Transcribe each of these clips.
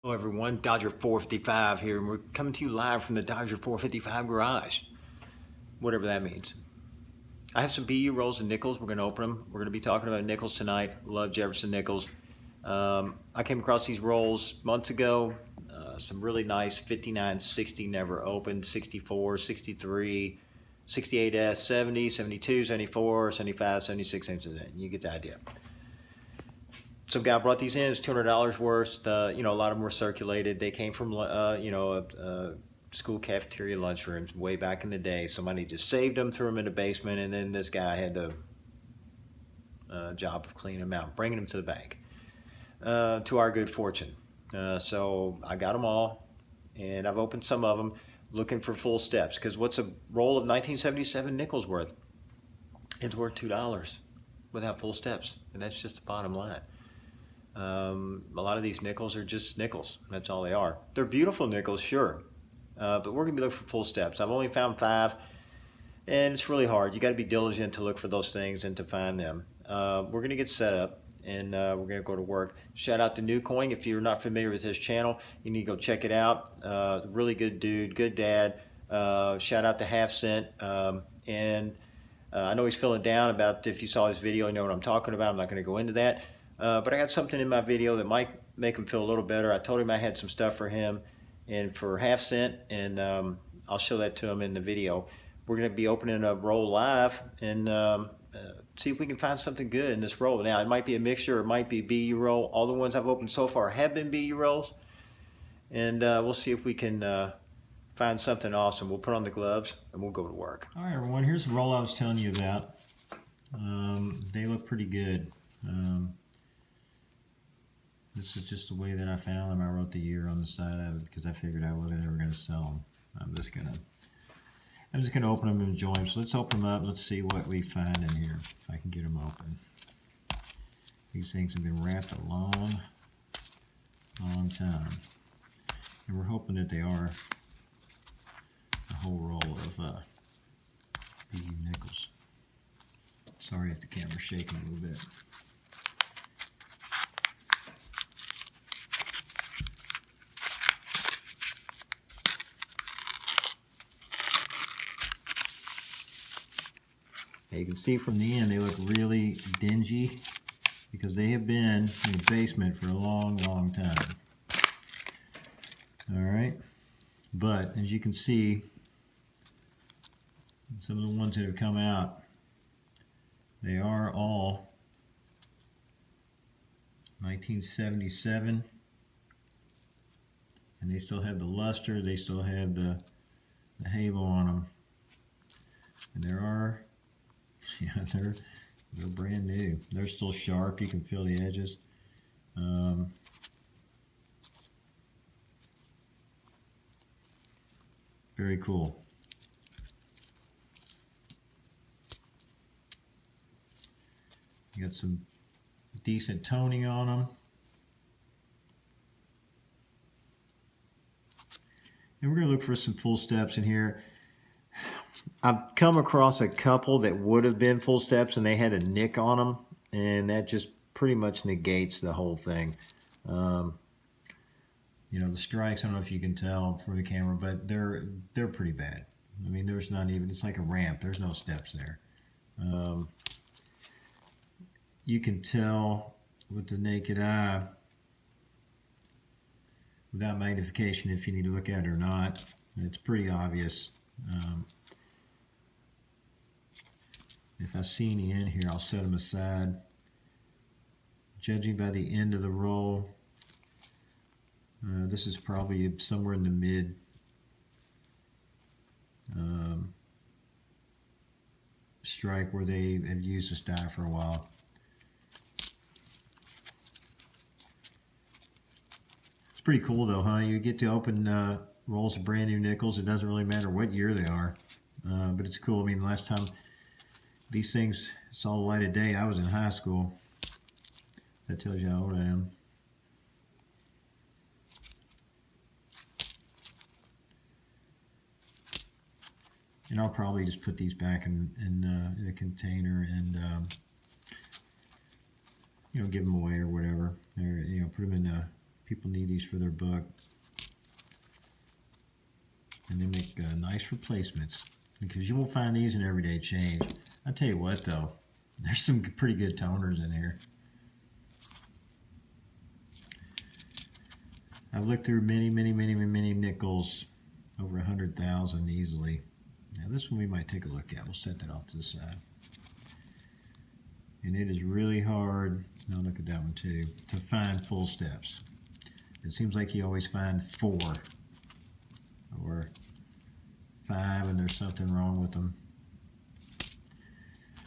Hello everyone, Dodger 455 here, and we're coming to you live from the Dodger 455 garage, whatever that means. I have some BU rolls and nickels. We're going to open them. We're going to be talking about nickels tonight. Love Jefferson nickels. I came across these rolls months ago. Some really nice 59, 60 never opened, 64, 63, 68S, 70, 72, 74, 75, 76 inches in. You get the idea. Some guy brought these in. It was $200 worth. A lot of them were circulated. They came from, school cafeteria lunchrooms way back in the day. Somebody just saved them, threw them in the basement, and then this guy had the job of cleaning them out, bringing them to the bank. To our good fortune. So I got them all, and I've opened some of them, looking for full steps. Because what's a roll of 1977 nickels worth? It's worth $2 without full steps, and that's just the bottom line. A lot of these nickels are just nickels. That's all they are. They're beautiful nickels, sure, but we're going to be looking for full steps. I've only found 5, and it's really hard. You got to be diligent to look for those things and to find them. We're going to get set up, and we're going to go to work. Shout out to New Coin. If you're not familiar with his channel, you need to go check it out. Really good dude, good dad. Shout out to Half Cent. I know he's feeling down about, if you saw his video, you know what I'm talking about. I'm not going to go into that. But I got something in my video that might make him feel a little better. I told him I had some stuff for him and for Half Cent, and I'll show that to him in the video. We're going to be opening a roll live and see if we can find something good in this roll. Now, it might be a mixture, it might be BU roll. All the ones I've opened so far have been BU rolls, and we'll see if we can find something awesome. We'll put on the gloves and we'll go to work. All right, everyone, here's the roll I was telling you about. They look pretty good. This is just the way that I found them. I wrote the year on the side of it because I figured I wasn't ever going to sell them. I'm just gonna open them and enjoy them. So let's open them up. Let's see what we find in here. If I can get them open. These things have been wrapped a long time, and we're hoping that they are a whole roll of BU nickels. Sorry if the camera's shaking a little bit. You can see from the end they look really dingy because they have been in the basement for a long time. Alright, but as you can see, some of the ones that have come out, they are all 1977, and they still have the luster, they still have the halo on them, and there are, yeah, they're brand new. They're still sharp. You can feel the edges. Very cool. You got some decent toning on them. And we're going to look for some full steps in here. I've come across a couple that would have been full steps and they had a nick on them, and that just pretty much negates the whole thing. The strikes, I don't know if you can tell from the camera, but they're pretty bad. I mean, there's not even, it's like a ramp. There's no steps there. You can tell with the naked eye without magnification if you need to look at it or not. It's pretty obvious. If I see any in here, I'll set them aside. Judging by the end of the roll, this is probably somewhere in the mid strike where they have used this die for a while. It's pretty cool though, huh? You get to open rolls of brand new nickels. It doesn't really matter what year they are, but it's cool. I mean, the last time these things saw the light of day, I was in high school. That tells you how old I am. And I'll probably just put these back in a container and give them away or whatever. Or, put them in People need these for their book. And they make nice replacements, because you won't find these in everyday change. I'll tell you what though, there's some pretty good toners in here. I've looked through many nickels, over 100,000 easily. Now this one we might take a look at. We'll set that off to the side. And it is really hard, now look at that one too, to find full steps. It seems like you always find 4 or 5 and there's something wrong with them.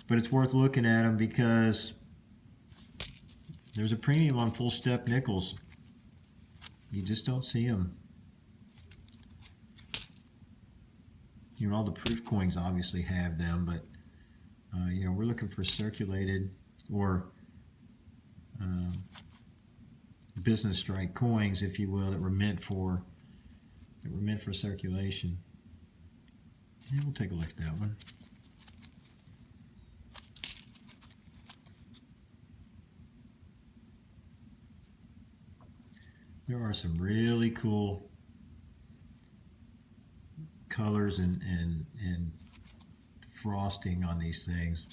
But it's worth looking at them because there's a premium on full step nickels. You just don't see them. You know, all the proof coins obviously have them, but you know, we're looking for circulated or business strike coins, if you will, that were meant for circulation. And we'll take a look at that one. There are some really cool colors and frosting on these things.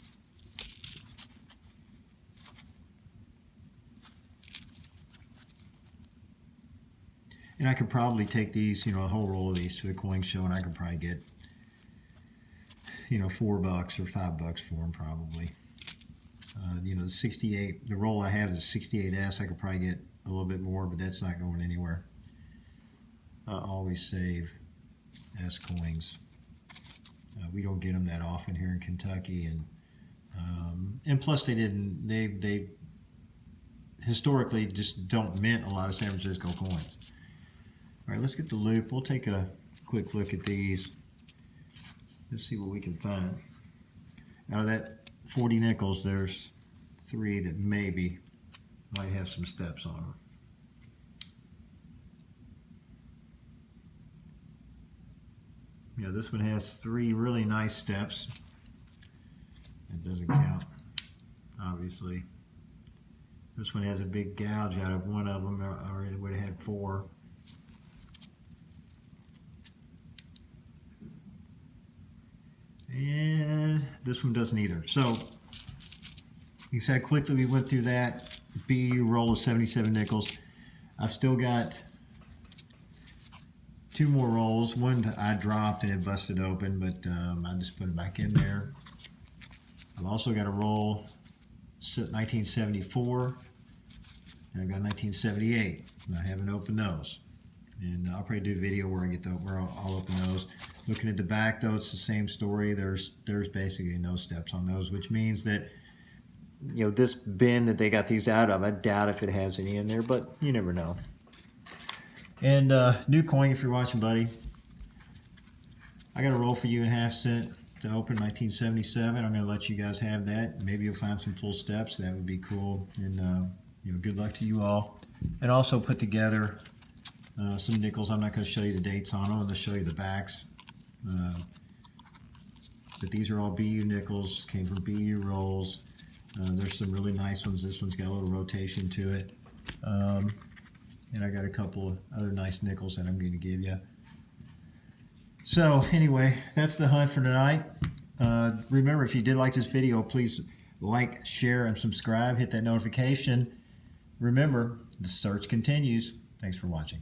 And I could probably take these, you know, a whole roll of these to the coin show, and I could probably get, you know, $4 or $5 for them probably. You know, the 68, the roll I have is 68S. I could probably get a little bit more, but that's not going anywhere. I always save S coins. We don't get them that often here in Kentucky, and plus they historically just don't mint a lot of San Francisco coins. All right, let's get the loop. We'll take a quick look at these. Let's see what we can find. Out of that 40 nickels, there's 3 that maybe might have some steps on them. Yeah, this one has 3 really nice steps. It doesn't count, obviously. This one has a big gouge out of one of them, or it would have had 4. And this one doesn't either. So, you see how quickly we went through that BU roll of 77 nickels. I've still got 2 more rolls. One I dropped and it busted open, but I just put it back in there. I've also got a roll 1974, and I've got 1978. And I haven't opened those. And I'll probably do a video where I'll open those. Looking at the back though, it's the same story. There's basically no steps on those, which means that, you know, this bin that they got these out of, I doubt if it has any in there, but you never know. And new coin, if you're watching, buddy. I got a roll for you in ½ cent to open, 1977. I'm going to let you guys have that. Maybe you'll find some full steps. That would be cool. And you know, good luck to you all. And also put together some nickels. I'm not going to show you the dates on them. I'm going to show you the backs. But these are all BU nickels. Came from BU rolls. There's some really nice ones. This one's got a little rotation to it. And I got a couple of other nice nickels that I'm going to give you. So anyway, that's the hunt for tonight. Remember, if you did like this video, please like, share, and subscribe. Hit that notification. Remember, the search continues. Thanks for watching.